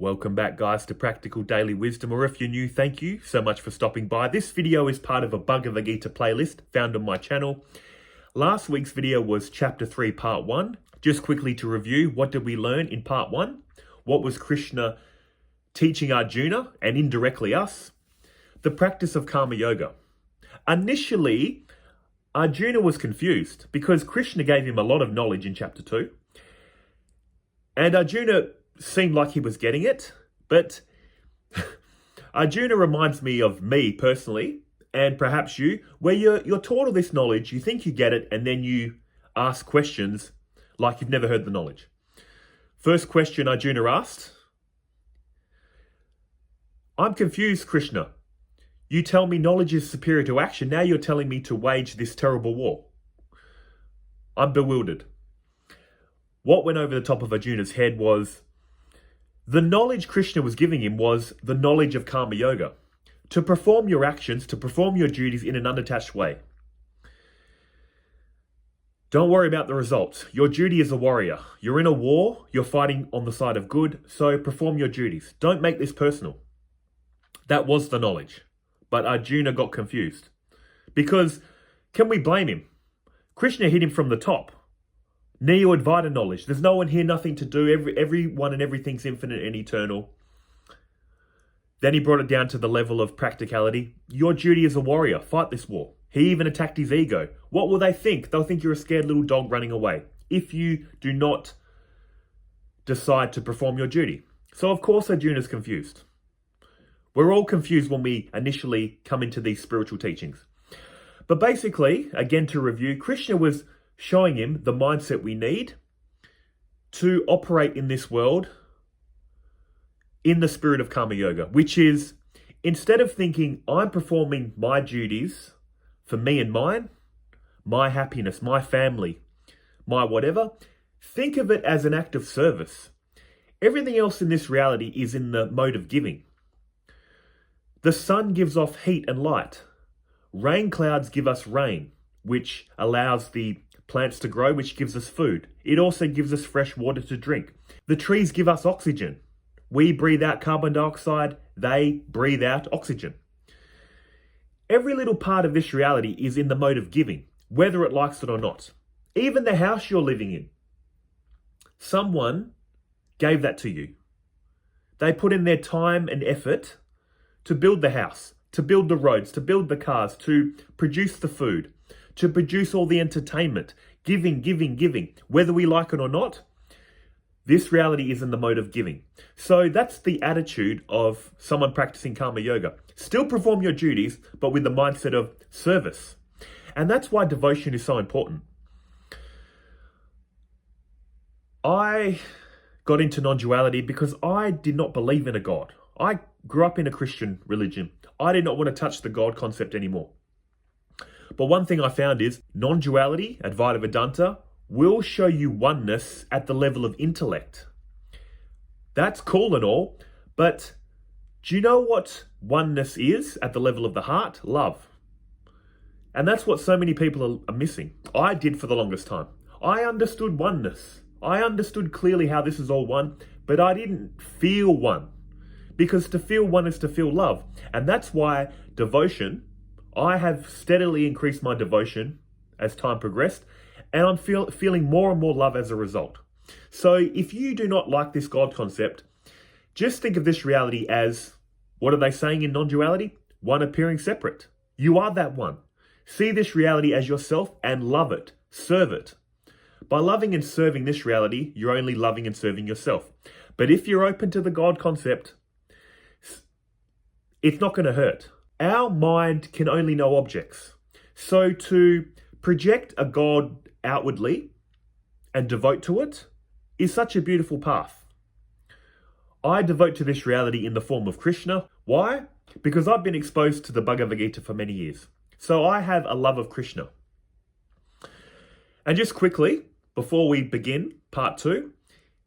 Welcome back, guys, to Practical Daily Wisdom, or if you're new, thank you so much for stopping by. This video is part of a Bhagavad Gita playlist found on my channel. Last week's video was Chapter 3, Part 1. Just quickly to review, what did we learn in Part 1? What was Krishna teaching Arjuna, and indirectly us? The practice of Karma Yoga. Initially, Arjuna was confused because Krishna gave him a lot of knowledge in Chapter 2. And Arjuna seemed like he was getting it, but Arjuna reminds me of me personally, and perhaps you, where you're taught all this knowledge, you think you get it, and then you ask questions like you've never heard the knowledge. First question Arjuna asked, I'm confused, Krishna. You tell me knowledge is superior to action, now you're telling me to wage this terrible war. I'm bewildered. What went over the top of Arjuna's head was the knowledge Krishna was giving him was the knowledge of Karma Yoga. To perform your actions, to perform your duties in an unattached way. Don't worry about the results. Your duty as a warrior. You're in a war, you're fighting on the side of good, so perform your duties. Don't make this personal. That was the knowledge. But Arjuna got confused. Because, can we blame him? Krishna hit him from the top. Neo Advaita knowledge. There's no one here, nothing to do. Everyone and everything's infinite and eternal. Then he brought it down to the level of practicality. Your duty as a warrior. Fight this war. He even attacked his ego. What will they think? They'll think you're a scared little dog running away if you do not decide to perform your duty. So of course Arjuna's confused. We're all confused when we initially come into these spiritual teachings. But basically, again to review, Krishna was showing him the mindset we need to operate in this world in the spirit of Karma Yoga, which is instead of thinking I'm performing my duties for me and mine, my happiness, my family, my whatever, think of it as an act of service. Everything else in this reality is in the mode of giving. The sun gives off heat and light. Rain clouds give us rain, which allows the plants to grow, which gives us food. It also gives us fresh water to drink. The trees give us oxygen. We breathe out carbon dioxide, they breathe out oxygen. Every little part of this reality is in the mode of giving, whether it likes it or not. Even the house you're living in, someone gave that to you. They put in their time and effort to build the house, to build the roads, to build the cars, to produce the food, to produce all the entertainment, giving, giving, giving. Whether we like it or not, this reality is in the mode of giving. So that's the attitude of someone practicing Karma Yoga. Still perform your duties, but with the mindset of service. And that's why devotion is so important. I got into non-duality because I did not believe in a God. I grew up in a Christian religion. I did not want to touch the God concept anymore. But one thing I found is non-duality, Advaita Vedanta, will show you oneness at the level of intellect. That's cool and all, but do you know what oneness is at the level of the heart? Love. And that's what so many people are missing. I did for the longest time. I understood oneness. I understood clearly how this is all one, but I didn't feel one. Because to feel one is to feel love. And that's why devotion, I have steadily increased my devotion as time progressed, and I'm feeling more and more love as a result. So if you do not like this God concept, just think of this reality as, what are they saying in non-duality? One appearing separate. You are that one. See this reality as yourself and love it. Serve it. By loving and serving this reality, you're only loving and serving yourself. But if you're open to the God concept, it's not going to hurt. Our mind can only know objects. So to project a God outwardly and devote to it is such a beautiful path. I devote to this reality in the form of Krishna. Why? Because I've been exposed to the Bhagavad Gita for many years. So I have a love of Krishna. And just quickly, before we begin part 2,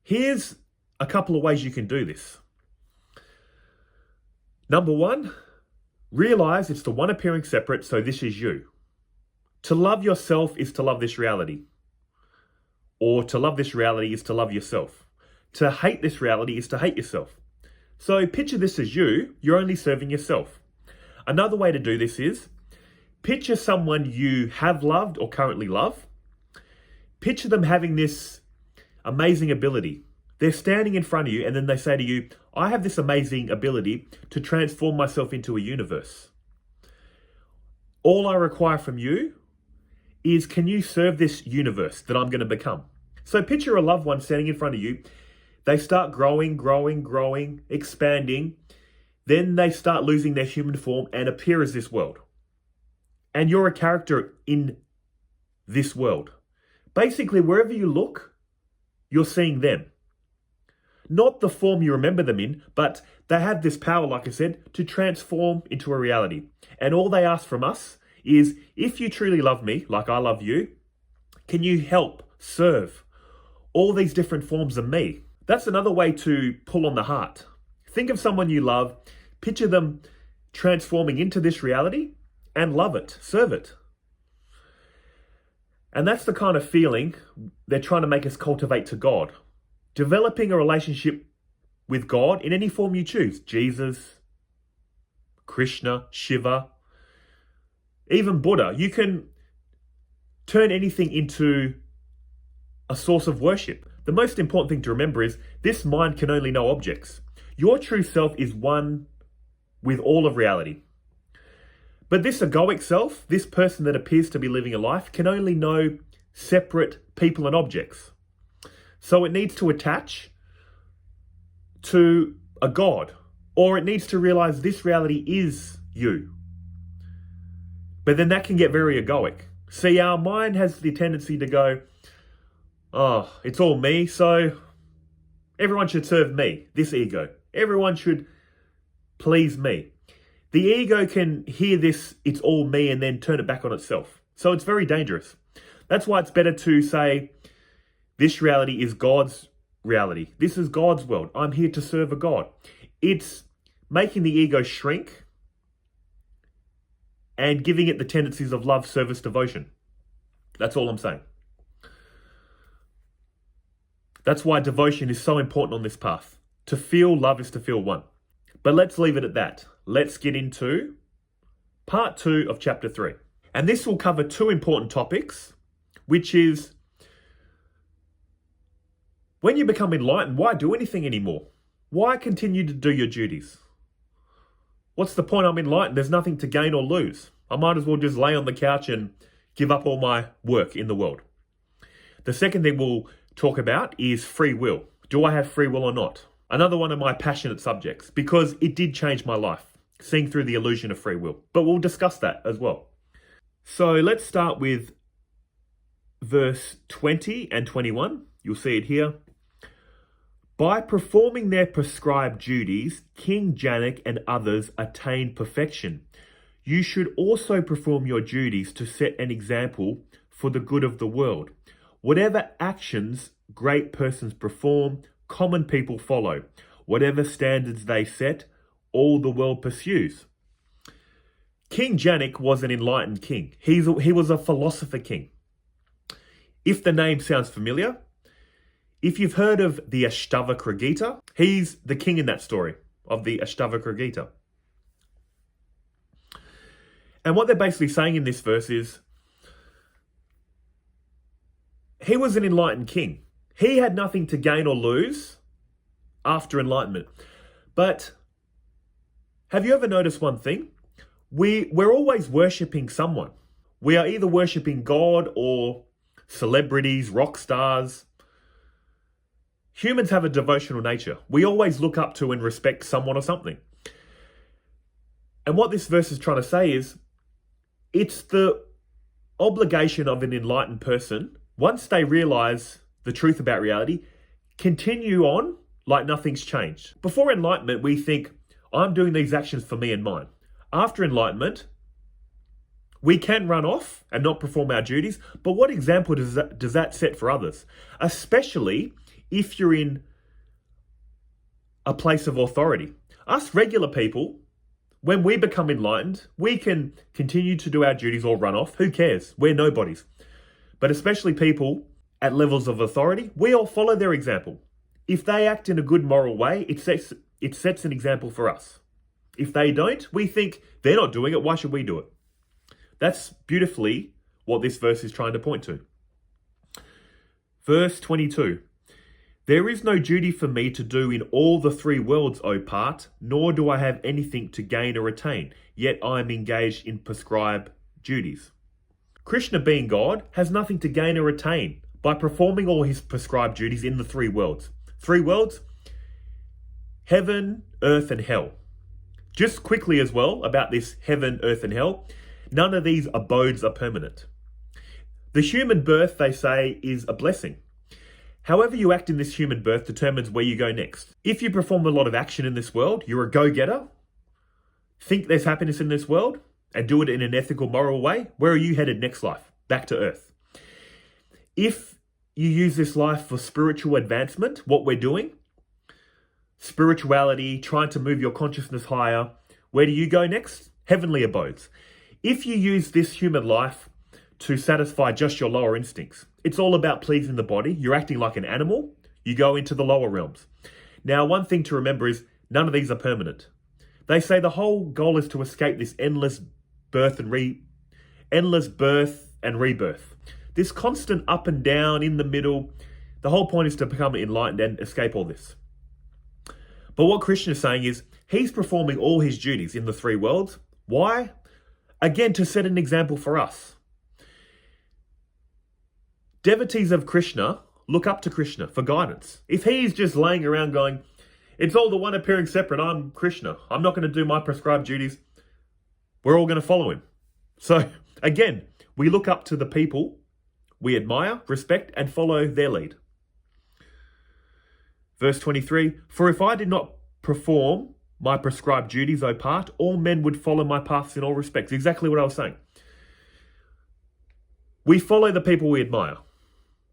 here's a couple of ways you can do this. Number 1, realize it's the one appearing separate, so this is you. To love yourself is to love this reality. Or to love this reality is to love yourself. To hate this reality is to hate yourself. So picture this as you're only serving yourself. Another way to do this is, picture someone you have loved or currently love. Picture them having this amazing ability. They're standing in front of you and then they say to you, I have this amazing ability to transform myself into a universe. All I require from you is, can you serve this universe that I'm going to become? So picture a loved one standing in front of you. They start growing, expanding. Then they start losing their human form and appear as this world. And you're a character in this world. Basically, wherever you look, you're seeing them. Not the form you remember them in, but they have this power, like I said, to transform into a reality. And all they ask from us is, if you truly love me, like I love you, can you help serve all these different forms of me? That's another way to pull on the heart. Think of someone you love, picture them transforming into this reality and love it, serve it. And that's the kind of feeling they're trying to make us cultivate to God. Developing a relationship with God in any form you choose. Jesus, Krishna, Shiva, even Buddha. You can turn anything into a source of worship. The most important thing to remember is this mind can only know objects. Your true self is one with all of reality. But this egoic self, this person that appears to be living a life, can only know separate people and objects. So it needs to attach to a God, or it needs to realize this reality is you. But then that can get very egoic. See, our mind has the tendency to go, oh, it's all me, so everyone should serve me, this ego. Everyone should please me. The ego can hear this, it's all me, and then turn it back on itself. So it's very dangerous. That's why it's better to say, this reality is God's reality. This is God's world. I'm here to serve a God. It's making the ego shrink and giving it the tendencies of love, service, devotion. That's all I'm saying. That's why devotion is so important on this path. To feel love is to feel one. But let's leave it at that. Let's get into part 2 of chapter 3. And this will cover 2 important topics, which is, when you become enlightened, why do anything anymore? Why continue to do your duties? What's the point? I'm enlightened. There's nothing to gain or lose. I might as well just lay on the couch and give up all my work in the world. The second thing we'll talk about is free will. Do I have free will or not? Another one of my passionate subjects, because it did change my life, seeing through the illusion of free will. But we'll discuss that as well. So let's start with verse 20 and 21. You'll see it here. By performing their prescribed duties, King Janak and others attained perfection. You should also perform your duties to set an example for the good of the world. Whatever actions great persons perform, common people follow. Whatever standards they set, all the world pursues. King Janak was an enlightened king. He was a philosopher king. If the name sounds familiar, if you've heard of the Ashtavakra Gita, he's the king in that story of the Ashtavakra Gita. And what they're basically saying in this verse is, he was an enlightened king. He had nothing to gain or lose after enlightenment. But have you ever noticed one thing? We're always worshipping someone. We are either worshipping God or celebrities, rock stars. Humans have a devotional nature. We always look up to and respect someone or something. And what this verse is trying to say is, it's the obligation of an enlightened person, once they realize the truth about reality, continue on like nothing's changed. Before enlightenment, we think, I'm doing these actions for me and mine. After enlightenment, we can run off and not perform our duties, but what example does that set for others? Especially if you're in a place of authority. Us regular people, when we become enlightened, we can continue to do our duties or run off. Who cares? We're nobodies. But especially people at levels of authority, we all follow their example. If they act in a good moral way, it it sets an example for us. If they don't, we think they're not doing it, why should we do it? That's beautifully what this verse is trying to point to. Verse 22. There is no duty for me to do in all the three worlds, O part, nor do I have anything to gain or retain, yet I am engaged in prescribed duties. Krishna, being God, has nothing to gain or retain by performing all his prescribed duties in the three worlds. Three worlds: heaven, earth, and hell. Just quickly as well about this heaven, earth, and hell, none of these abodes are permanent. The human birth, they say, is a blessing. However you act in this human birth determines where you go next. If you perform a lot of action in this world, you're a go-getter, think there's happiness in this world, and do it in an ethical, moral way, where are you headed next life? Back to earth. If you use this life for spiritual advancement, what we're doing, spirituality, trying to move your consciousness higher, where do you go next? Heavenly abodes. If you use this human life to satisfy just your lower instincts, it's all about pleasing the body, you're acting like an animal, you go into the lower realms. Now, one thing to remember is none of these are permanent. They say the whole goal is to escape this endless birth and rebirth. This constant up and down in the middle. The whole point is to become enlightened and escape all this. But what Krishna is saying is he's performing all his duties in the three worlds. Why? Again, to set an example for us. Devotees of Krishna look up to Krishna for guidance. If he's just laying around going, it's all the one appearing separate, I'm Krishna, I'm not going to do my prescribed duties, we're all going to follow him. So again, we look up to the people we admire, respect, and follow their lead. Verse 23, for if I did not perform my prescribed duties, O part, all men would follow my paths in all respects. Exactly what I was saying. We follow the people we admire.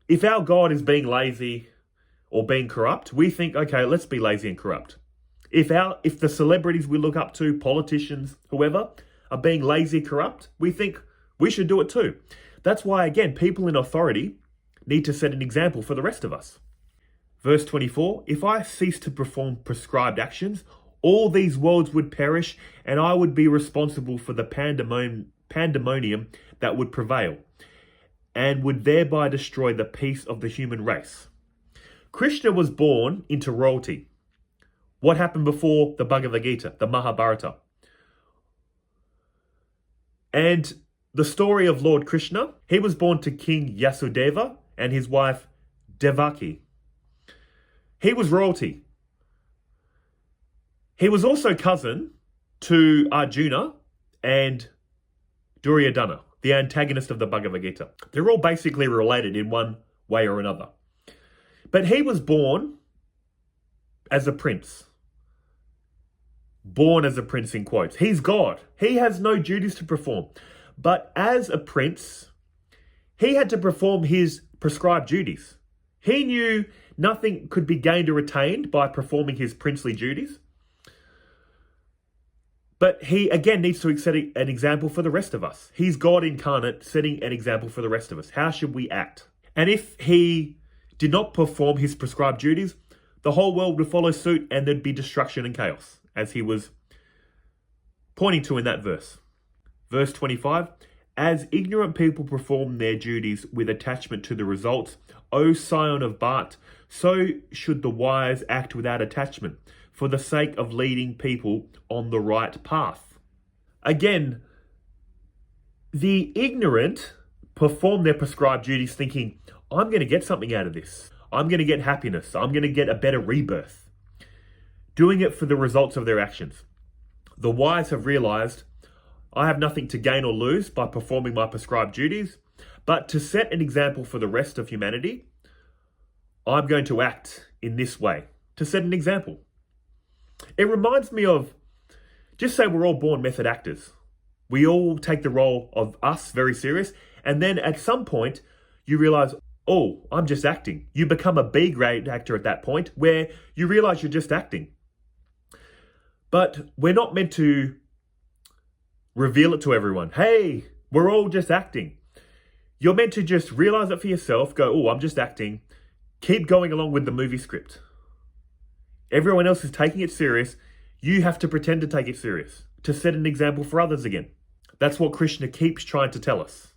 If our God is being lazy or being corrupt, we think, okay, let's be lazy and corrupt. If the celebrities we look up to, politicians, whoever, are being lazy, corrupt, we think we should do it too. That's why, again, people in authority need to set an example for the rest of us. Verse 24, if I cease to perform prescribed actions, all these worlds would perish, and I would be responsible for the pandemonium that would prevail, and would thereby destroy the peace of the human race. Krishna was born into royalty. What happened before the Bhagavad Gita, the Mahabharata? And the story of Lord Krishna, he was born to King Yasudeva and his wife Devaki. He was royalty. He was also cousin to Arjuna and Duryodhana, the antagonist of the Bhagavad Gita. They're all basically related in one way or another. But he was born as a prince. Born as a prince in quotes. He's God. He has no duties to perform. But as a prince, he had to perform his prescribed duties. He knew nothing could be gained or retained by performing his princely duties. But he, again, needs to set an example for the rest of us. He's God incarnate, setting an example for the rest of us. How should we act? And if he did not perform his prescribed duties, the whole world would follow suit and there'd be destruction and chaos, as he was pointing to in that verse. Verse 25, as ignorant people perform their duties with attachment to the results, O scion of Bhat, so should the wise act without attachment, for the sake of leading people on the right path. Again, the ignorant perform their prescribed duties thinking, I'm going to get something out of this. I'm going to get happiness. I'm going to get a better rebirth. Doing it for the results of their actions. The wise have realized, I have nothing to gain or lose by performing my prescribed duties, but to set an example for the rest of humanity, I'm going to act in this way, to set an example. It reminds me of, just say we're all born method actors. We all take the role of us very serious, and then at some point, you realize, oh, I'm just acting. You become a B-grade actor at that point, where you realize you're just acting. But we're not meant to reveal it to everyone. Hey, we're all just acting. You're meant to just realize it for yourself, go, oh, I'm just acting. Keep going along with the movie script. Everyone else is taking it serious. You have to pretend to take it serious, to set an example for others again. That's what Krishna keeps trying to tell us.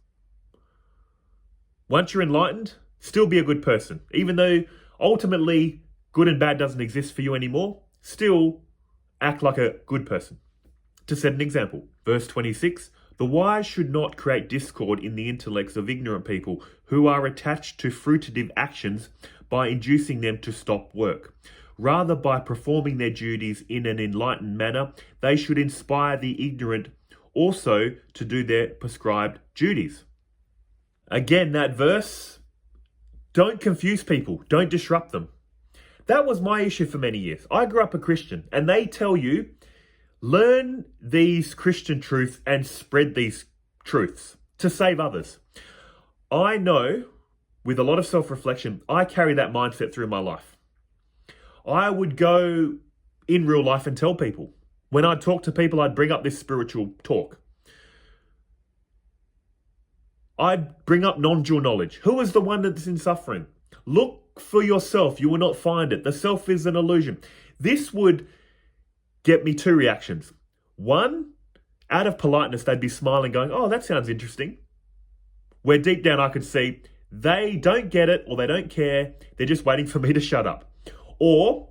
Once you're enlightened, still be a good person. Even though ultimately good and bad doesn't exist for you anymore, still act like a good person, to set an example. Verse 26, the wise should not create discord in the intellects of ignorant people who are attached to fruitive actions by inducing them to stop work. Rather, by performing their duties in an enlightened manner, they should inspire the ignorant also to do their prescribed duties. Again, that verse, don't confuse people, don't disrupt them. That was my issue for many years. I grew up a Christian, and they tell you, learn these Christian truths and spread these truths to save others. I know, with a lot of self-reflection, I carry that mindset through my life. I would go in real life and tell people. When I'd talk to people, I'd bring up this spiritual talk. I'd bring up non-dual knowledge. Who is the one that's in suffering? Look for yourself. You will not find it. The self is an illusion. This would get me two reactions. One, out of politeness, they'd be smiling, going, oh, that sounds interesting. Where deep down I could see they don't get it or they don't care. They're just waiting for me to shut up. Or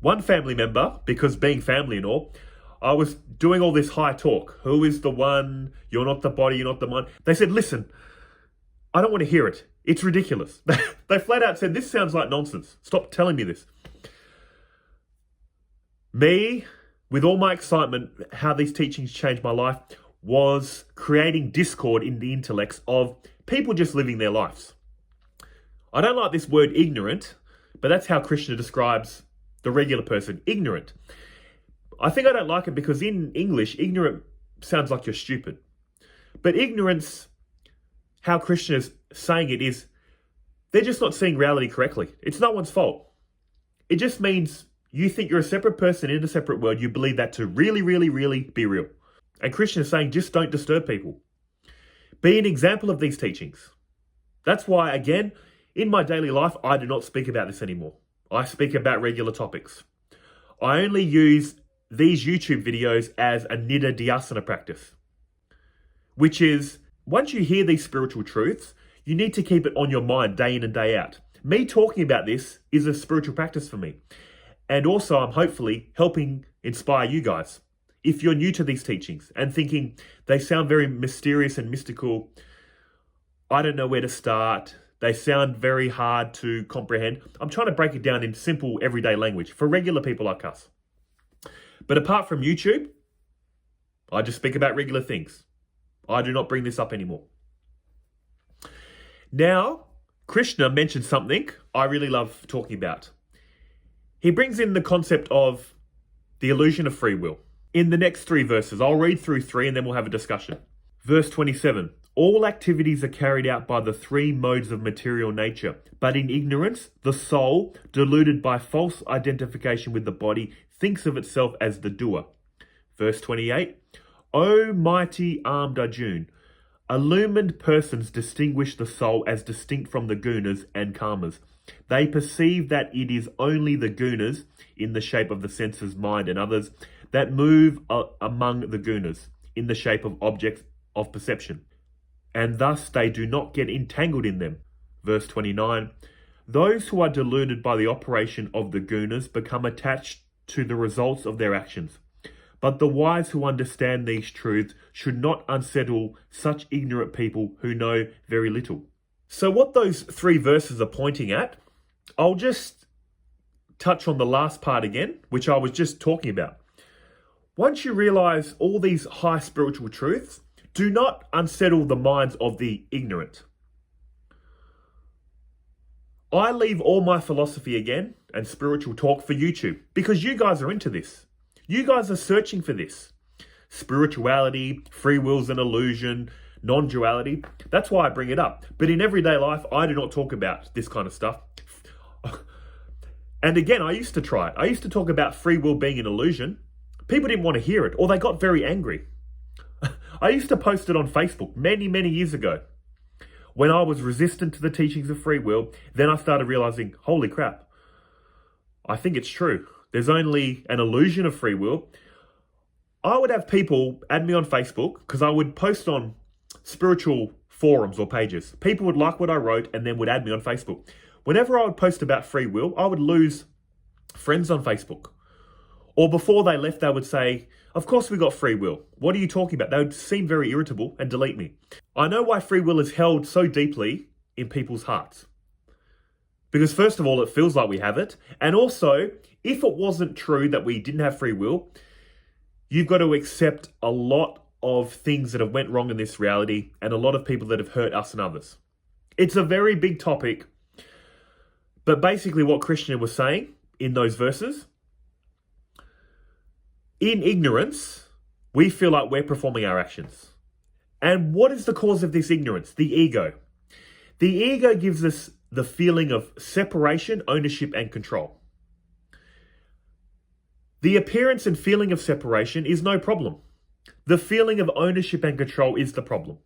one family member, because being family and all, I was doing all this high talk. Who is the one? You're not the body, you're not the mind. They said, listen, I don't want to hear it. It's ridiculous. They flat out said, this sounds like nonsense. Stop telling me this. Me, with all my excitement, how these teachings changed my life, was creating discord in the intellects of people just living their lives. I don't like this word ignorant, but that's how Krishna describes the regular person, ignorant. I think I don't like it because in English, ignorant sounds like you're stupid. But ignorance, how Krishna is saying it is, they're just not seeing reality correctly. It's no one's fault. It just means you think you're a separate person in a separate world. You believe that to really, really, really be real. And Krishna is saying, just don't disturb people. Be an example of these teachings. That's why, again, in my daily life, I do not speak about this anymore. I speak about regular topics. I only use these YouTube videos as a nidda dhyasana practice, which is, once you hear these spiritual truths, you need to keep it on your mind day in and day out. Me talking about this is a spiritual practice for me. And also, I'm hopefully helping inspire you guys. If you're new to these teachings and thinking they sound very mysterious and mystical, I don't know where to start, they sound very hard to comprehend, I'm trying to break it down in simple everyday language for regular people like us. But apart from YouTube, I just speak about regular things. I do not bring this up anymore. Now, Krishna mentioned something I really love talking about. He brings in the concept of the illusion of free will. In the next three verses, I'll read through three and then we'll have a discussion. Verse 27, all activities are carried out by the three modes of material nature, but in ignorance, the soul, deluded by false identification with the body, thinks of itself as the doer. Verse 28, O mighty armed Arjun, illumined persons distinguish the soul as distinct from the gunas and karmas. They perceive that it is only the gunas, in the shape of the senses, mind and others, that move among the gunas, in the shape of objects of perception. And thus they do not get entangled in them. Verse 29, those who are deluded by the operation of the gunas become attached to the results of their actions. But the wise who understand these truths should not unsettle such ignorant people who know very little. So what those three verses are pointing at, I'll just touch on the last part again, which I was just talking about. Once you realize all these high spiritual truths, do not unsettle the minds of the ignorant. I leave all my philosophy again and spiritual talk for YouTube because you guys are into this. You guys are searching for this. Spirituality, free will's an illusion, non-duality. That's why I bring it up. But in everyday life, I do not talk about this kind of stuff. And again, I used to try it. I used to talk about free will being an illusion. People didn't want to hear it, or they got very angry. I used to post it on Facebook many, many years ago. When I was resistant to the teachings of free will, then I started realizing, holy crap, I think it's true. there's only an illusion of free will, I would have people add me on Facebook because I would post on spiritual forums or pages. People would like what I wrote and then would add me on Facebook. Whenever I would post about free will, I would lose friends on Facebook. Or before they left, they would say, of course we got free will. What are you talking about? They would seem very irritable and delete me. I know why free will is held so deeply in people's hearts. Because first of all, it feels like we have it. And also, if it wasn't true that we didn't have free will, you've got to accept a lot of things that have went wrong in this reality and a lot of people that have hurt us and others. It's a very big topic, but basically what Krishna was saying in those verses, in ignorance, we feel like we're performing our actions. And what is the cause of this ignorance? The ego. The ego gives us the feeling of separation, ownership, and control. The appearance and feeling of separation is no problem. The feeling of ownership and control is the problem.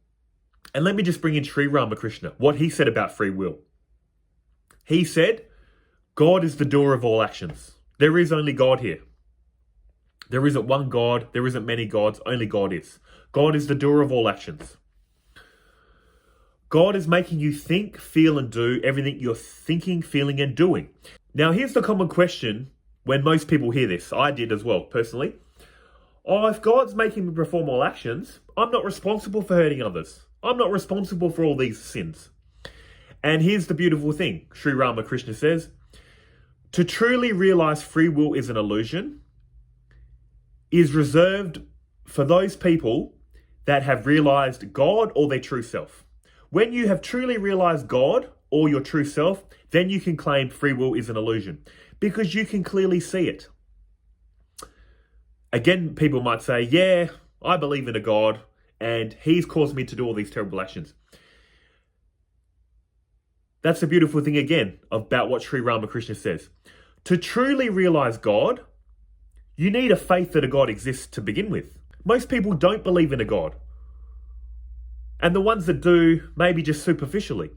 And let me just bring in Sri Ramakrishna, what he said about free will. He said, God is the doer of all actions. There is only God here. There isn't one God, there isn't many gods, only God is. God is the doer of all actions. God is making you think, feel, and do everything you're thinking, feeling, and doing. Now, here's the common question when most people hear this. I did as well, personally. Oh, if God's making me perform all actions, I'm not responsible for hurting others. I'm not responsible for all these sins. And here's the beautiful thing. Sri Ramakrishna says, to truly realize free will is an illusion is reserved for those people that have realized God or their true self. When you have truly realized God or your true self, then you can claim free will is an illusion because you can clearly see it. Again, people might say, yeah, I believe in a God and he's caused me to do all these terrible actions. That's the beautiful thing again about what Sri Ramakrishna says. To truly realize God, you need a faith that a God exists to begin with. Most people don't believe in a God. And the ones that do, maybe just superficially.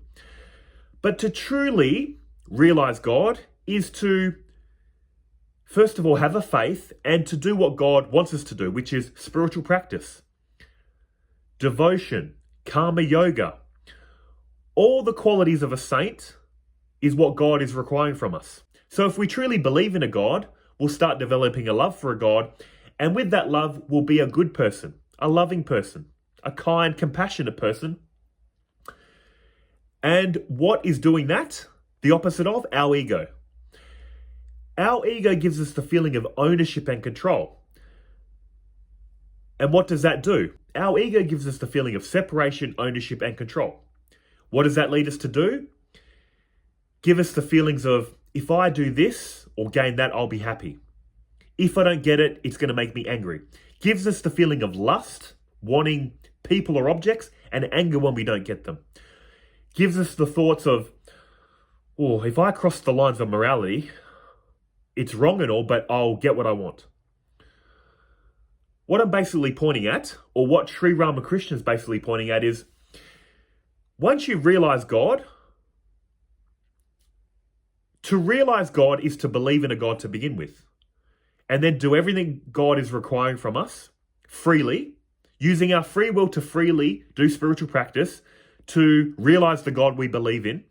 But to truly realize God is to, first of all, have a faith and to do what God wants us to do, which is spiritual practice, devotion, karma yoga. All the qualities of a saint is what God is requiring from us. So if we truly believe in a God, we'll start developing a love for a God. And with that love, we'll be a good person, a loving person, a kind, compassionate person. And what is doing that? The opposite of our ego. Our ego gives us the feeling of ownership and control. And what does that do? Our ego gives us the feeling of separation, ownership, and control. What does that lead us to do? Give us the feelings of, if I do this or gain that, I'll be happy. If I don't get it, it's going to make me angry. Gives us the feeling of lust, wanting people or objects, and anger when we don't get them. Gives us the thoughts of, oh, if I cross the lines of morality, it's wrong and all, but I'll get what I want. What I'm basically pointing at, or what Sri Ramakrishna is basically pointing at is, once you realize God, to realize God is to believe in a God to begin with. And then do everything God is requiring from us freely, using our free will to freely do spiritual practice to realize the God we believe in.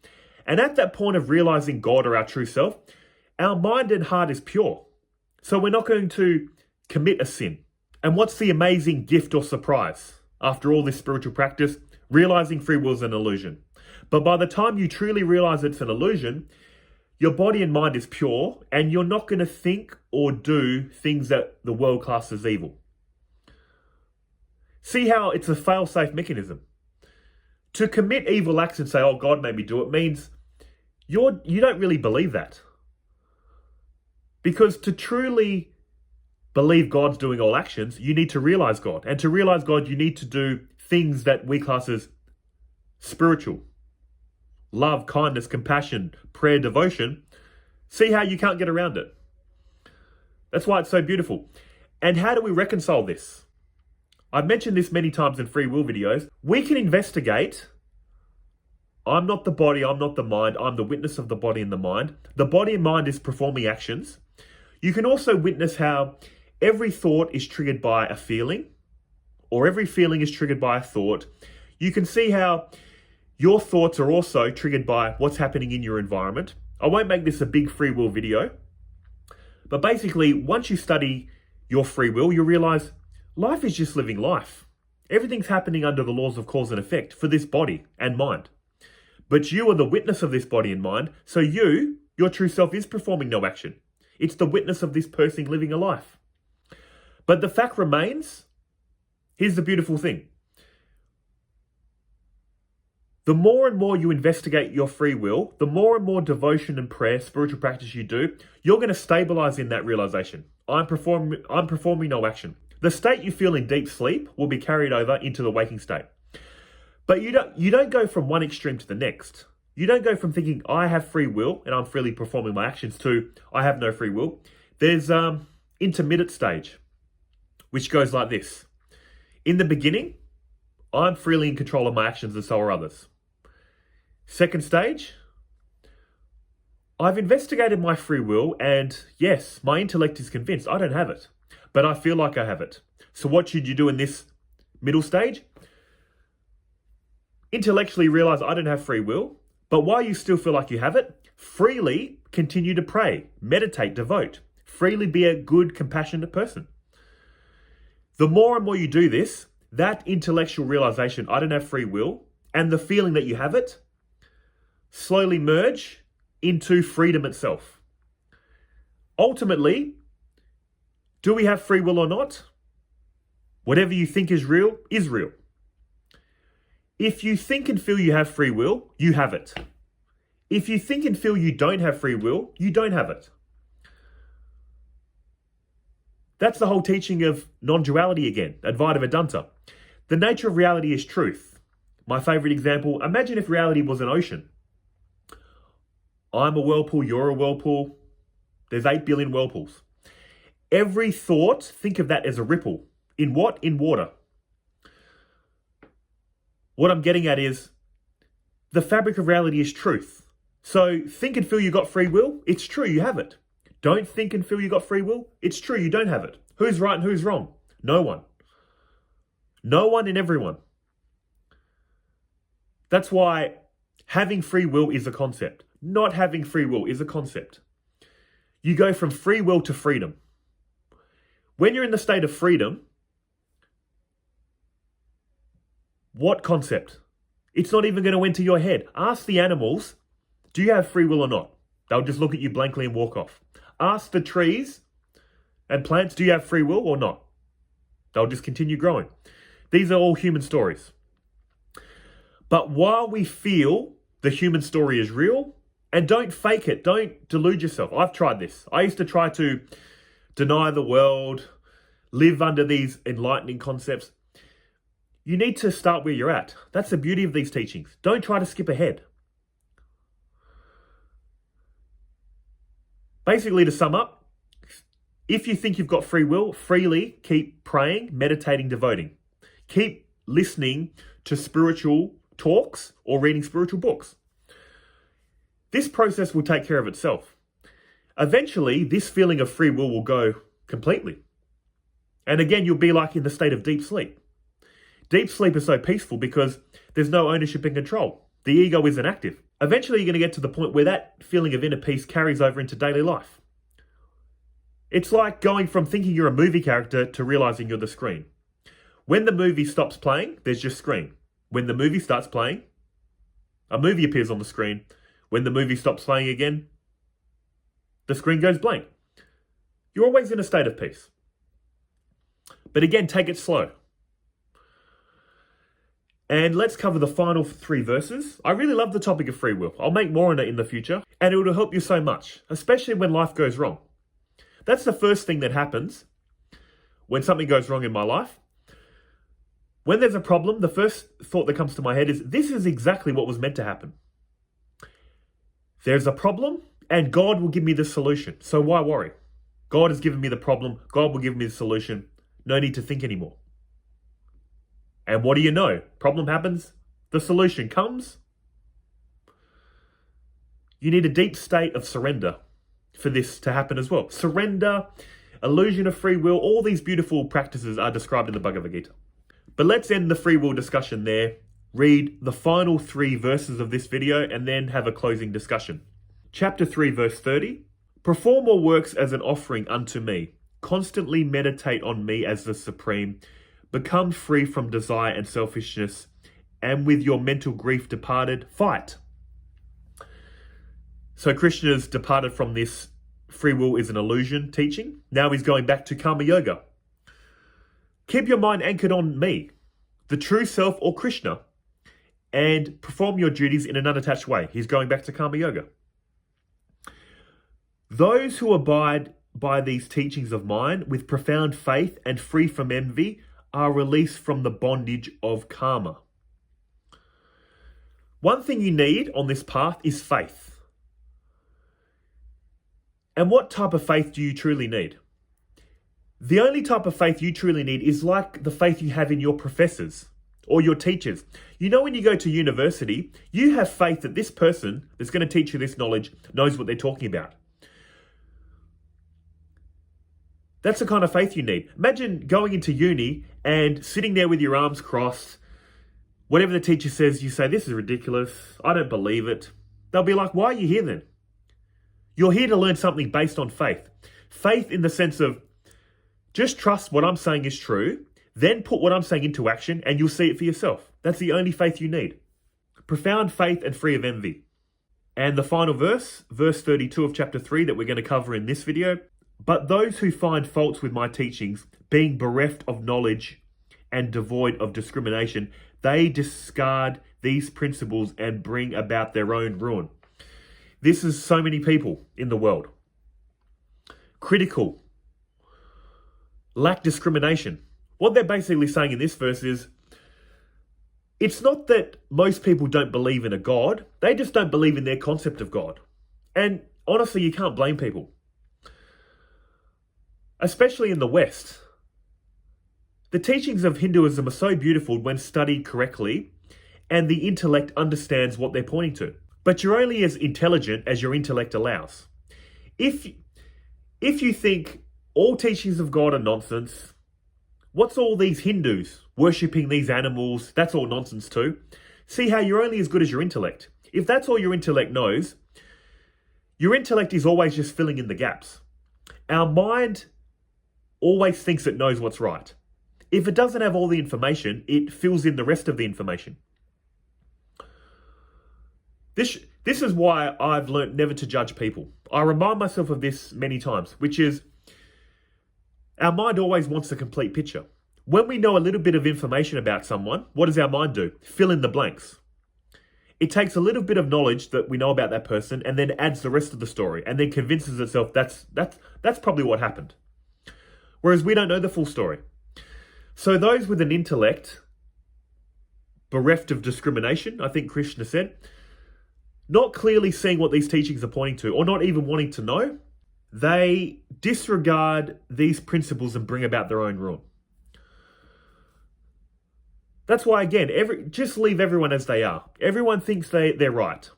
And at that point of realizing God or our true self, our mind and heart is pure. So we're not going to commit a sin. And what's the amazing gift or surprise after all this spiritual practice? Realizing free will is an illusion. But by the time you truly realize it's an illusion, your body and mind is pure and you're not going to think or do things that the world classes evil. See how it's a fail-safe mechanism. To commit evil acts and say, oh, God made me do it, means you don't really believe that. Because to truly believe God's doing all actions, you need to realize God. And to realize God, you need to do things that we class as spiritual. Love, kindness, compassion, prayer, devotion. See how you can't get around it. That's why it's so beautiful. And how do we reconcile this? I've mentioned this many times in free will videos. We can investigate. I'm not the body, I'm not the mind, I'm the witness of the body and the mind. The body and mind is performing actions. You can also witness how every thought is triggered by a feeling, or every feeling is triggered by a thought. You can see how your thoughts are also triggered by what's happening in your environment. I won't make this a big free will video, but basically, once you study your free will, you realize life is just living life. Everything's happening under the laws of cause and effect for this body and mind. But you are the witness of this body and mind, so you, your true self, is performing no action. It's the witness of this person living a life. But the fact remains, here's the beautiful thing. The more and more you investigate your free will, the more and more devotion and prayer, spiritual practice you do, you're going to stabilize in that realization. I'm performing no action. The state you feel in deep sleep will be carried over into the waking state. But you don't go from one extreme to the next. You don't go from thinking, I have free will and I'm freely performing my actions, to I have no free will. There's intermediate stage, which goes like this. In the beginning, I'm freely in control of my actions and so are others. Second stage, I've investigated my free will and yes, my intellect is convinced I don't have it, but I feel like I have it. So what should you do in this middle stage? Intellectually realize I don't have free will, but while you still feel like you have it, freely continue to pray, meditate, devote, freely be a good, compassionate person. The more and more you do this, that intellectual realization, I don't have free will, and the feeling that you have it, slowly merge into freedom itself. Ultimately, do we have free will or not? Whatever you think is real is real. If you think and feel you have free will, you have it. If you think and feel you don't have free will, you don't have it. That's the whole teaching of non-duality again, Advaita Vedanta. The nature of reality is truth. My favorite example, imagine if reality was an ocean. I'm a whirlpool, you're a whirlpool. There's 8 billion whirlpools. Every thought, think of that as a ripple. In what? In water. What I'm getting at is the fabric of reality is truth. So think and feel you got free will. It's true, you have it. Don't think and feel you got free will. It's true, you don't have it. Who's right and who's wrong? No one. No one and everyone. That's why having free will is a concept. Not having free will is a concept. You go from free will to freedom. When you're in the state of freedom, what concept? It's not even going to enter your head. Ask the animals, do you have free will or not? They'll just look at you blankly and walk off. Ask the trees and plants, do you have free will or not? They'll just continue growing. These are all human stories. But while we feel the human story is real, and don't fake it, don't delude yourself. I've tried this. I used to try to deny the world, live under these enlightening concepts. You need to start where you're at. That's the beauty of these teachings. Don't try to skip ahead. Basically, to sum up, if you think you've got free will, freely keep praying, meditating, devoting. Keep listening to spiritual talks or reading spiritual books. This process will take care of itself. Eventually, this feeling of free will go completely. And again, you'll be like in the state of deep sleep. Deep sleep is so peaceful because there's no ownership and control. The ego isn't active. Eventually, you're going to get to the point where that feeling of inner peace carries over into daily life. It's like going from thinking you're a movie character to realizing you're the screen. When the movie stops playing, there's just screen. When the movie starts playing, a movie appears on the screen. When the movie stops playing again, the screen goes blank. You're always in a state of peace. But again, take it slow. And let's cover the final 3 verses. I really love the topic of free will. I'll make more on it in the future, and it will help you so much, especially when life goes wrong. That's the first thing that happens when something goes wrong in my life. When there's a problem, the first thought that comes to my head is, this is exactly what was meant to happen. There's a problem, and God will give me the solution. So why worry? God has given me the problem. God will give me the solution. No need to think anymore. And what do you know? Problem happens. The solution comes. You need a deep state of surrender for this to happen as well. Surrender, illusion of free will, all these beautiful practices are described in the Bhagavad Gita. But let's end the free will discussion there, read the final 3 verses of this video, and then have a closing discussion. Chapter 3, verse 30. Perform all works as an offering unto me. Constantly meditate on me as the Supreme. Become free from desire and selfishness, and with your mental grief departed, fight. So Krishna's departed from this free will is an illusion teaching. Now he's going back to Karma Yoga. Keep your mind anchored on me, the true self or Krishna, and perform your duties in an unattached way. He's going back to Karma Yoga. Those who abide by these teachings of mine with profound faith and free from envy are released from the bondage of karma. One thing you need on this path is faith. And what type of faith do you truly need? The only type of faith you truly need is like the faith you have in your professors or your teachers. You know, when you go to university, you have faith that this person that's going to teach you this knowledge knows what they're talking about. That's the kind of faith you need. Imagine going into uni and sitting there with your arms crossed. Whatever the teacher says, you say, this is ridiculous. I don't believe it. They'll be like, why are you here then? You're here to learn something based on faith. Faith in the sense of just trust what I'm saying is true, then put what I'm saying into action and you'll see it for yourself. That's the only faith you need. Profound faith and free of envy. And the final verse, verse 32 of chapter 3 that we're going to cover in this video. But those who find faults with my teachings, being bereft of knowledge and devoid of discrimination, they discard these principles and bring about their own ruin. This is so many people in the world. Critical. Lack discrimination. What they're basically saying in this verse is, it's not that most people don't believe in a God, they just don't believe in their concept of God. And honestly, you can't blame people. Especially in the West. The teachings of Hinduism are so beautiful when studied correctly, and the intellect understands what they're pointing to. But you're only as intelligent as your intellect allows. If you think all teachings of God are nonsense, what's all these Hindus worshipping these animals? That's all nonsense too. See how you're only as good as your intellect. If that's all your intellect knows, your intellect is always just filling in the gaps. Our mind always thinks it knows what's right. If it doesn't have all the information, it fills in the rest of the information. This is why I've learnt never to judge people. I remind myself of this many times, which is our mind always wants a complete picture. When we know a little bit of information about someone, what does our mind do? Fill in the blanks. It takes a little bit of knowledge that we know about that person and then adds the rest of the story and then convinces itself that's probably what happened. Whereas we don't know the full story. So those with an intellect bereft of discrimination, I think Krishna said, not clearly seeing what these teachings are pointing to or not even wanting to know, they disregard these principles and bring about their own ruin. That's why, again, just leave everyone as they are. Everyone thinks they're right.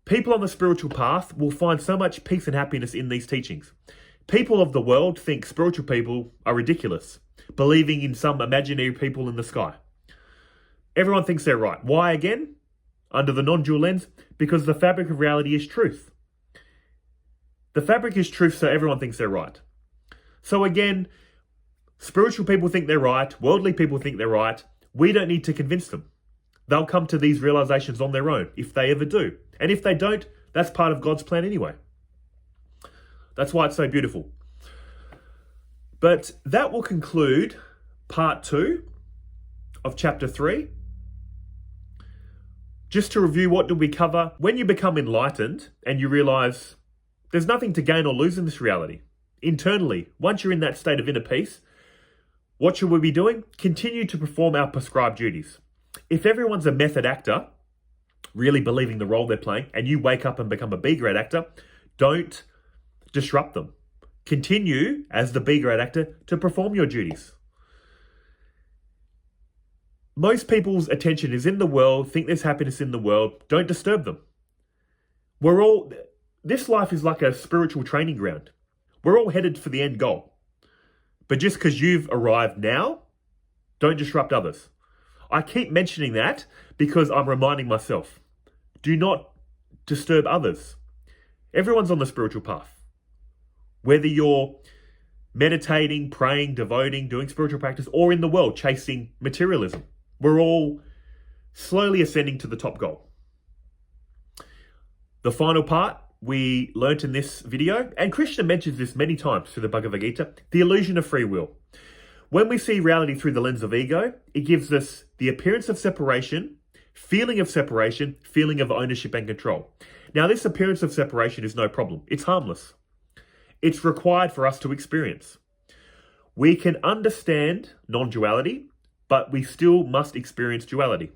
People on the spiritual path will find so much peace and happiness in these teachings. People of the world think spiritual people are ridiculous, believing in some imaginary people in the sky. Everyone thinks they're right. Why again? Under the non-dual lens, because the fabric of reality is truth. The fabric is truth, so everyone thinks they're right. So again, spiritual people think they're right, worldly people think they're right. We don't need to convince them. They'll come to these realizations on their own, if they ever do. And if they don't, that's part of God's plan anyway. That's why it's so beautiful. But that will conclude part 2 of chapter 3. Just to review, what did we cover? When you become enlightened and you realize there's nothing to gain or lose in this reality, internally, once you're in that state of inner peace, what should we be doing? Continue to perform our prescribed duties. If everyone's a method actor, really believing the role they're playing, and you wake up and become a B-grade actor, don't disrupt them. Continue, as the B-grade actor, to perform your duties. Most people's attention is in the world, think there's happiness in the world. Don't disturb them. this life is like a spiritual training ground. We're all headed for the end goal. But just because you've arrived now, don't disrupt others. I keep mentioning that because I'm reminding myself. Do not disturb others. Everyone's on the spiritual path. Whether you're meditating, praying, devoting, doing spiritual practice, or in the world chasing materialism, we're all slowly ascending to the top goal. The final part we learnt in this video, and Krishna mentions this many times through the Bhagavad Gita, the illusion of free will. When we see reality through the lens of ego, it gives us the appearance of separation, feeling of ownership and control. Now, this appearance of separation is no problem. It's harmless. It's required for us to experience. We can understand non-duality, but we still must experience duality.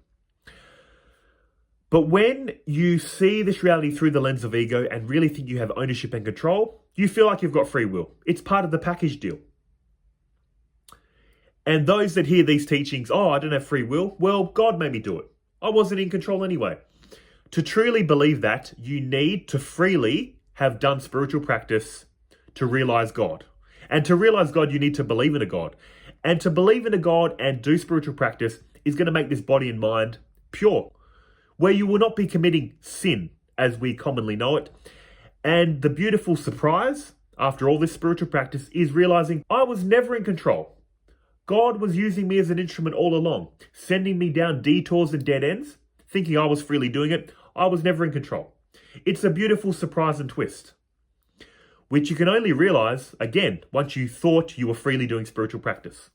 But when you see this reality through the lens of ego and really think you have ownership and control, you feel like you've got free will. It's part of the package deal. And those that hear these teachings, oh, I don't have free will. Well, God made me do it. I wasn't in control anyway. To truly believe that, you need to freely have done spiritual practice to realize God. And to realize God, you need to believe in a God. And to believe in a God and do spiritual practice is going to make this body and mind pure, where you will not be committing sin as we commonly know it. And the beautiful surprise after all this spiritual practice is realizing I was never in control. God was using me as an instrument all along, sending me down detours and dead ends, thinking I was freely doing it. I was never in control. It's a beautiful surprise and twist, which you can only realize, again, once you thought you were freely doing spiritual practice.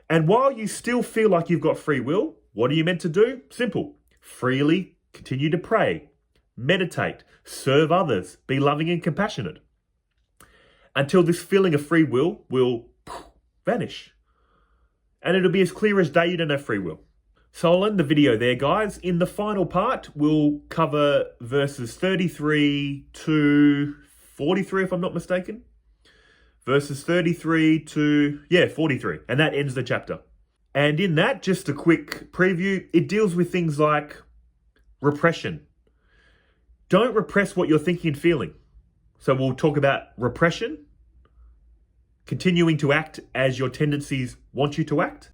And while you still feel like you've got free will, what are you meant to do? Simple. Freely continue to pray, meditate, serve others, be loving and compassionate, until this feeling of free will vanish. And it'll be as clear as day you don't have free will. So I'll end the video there, guys. In the final part, we'll cover verses 33 to 43, if I'm not mistaken. Verses 33 to, 43. And that ends the chapter. And in that, just a quick preview, it deals with things like repression. Don't repress what you're thinking and feeling. So we'll talk about repression, continuing to act as your tendencies want you to act.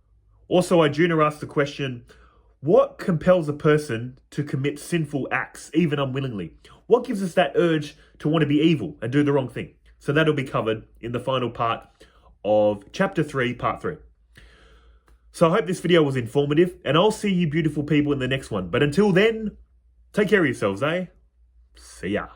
Also, Arjuna asked the question, what compels a person to commit sinful acts, even unwillingly? What gives us that urge to want to be evil and do the wrong thing? So that'll be covered in the final part of chapter 3, part 3. So I hope this video was informative, and I'll see you beautiful people in the next one. But until then, take care of yourselves, eh? See ya.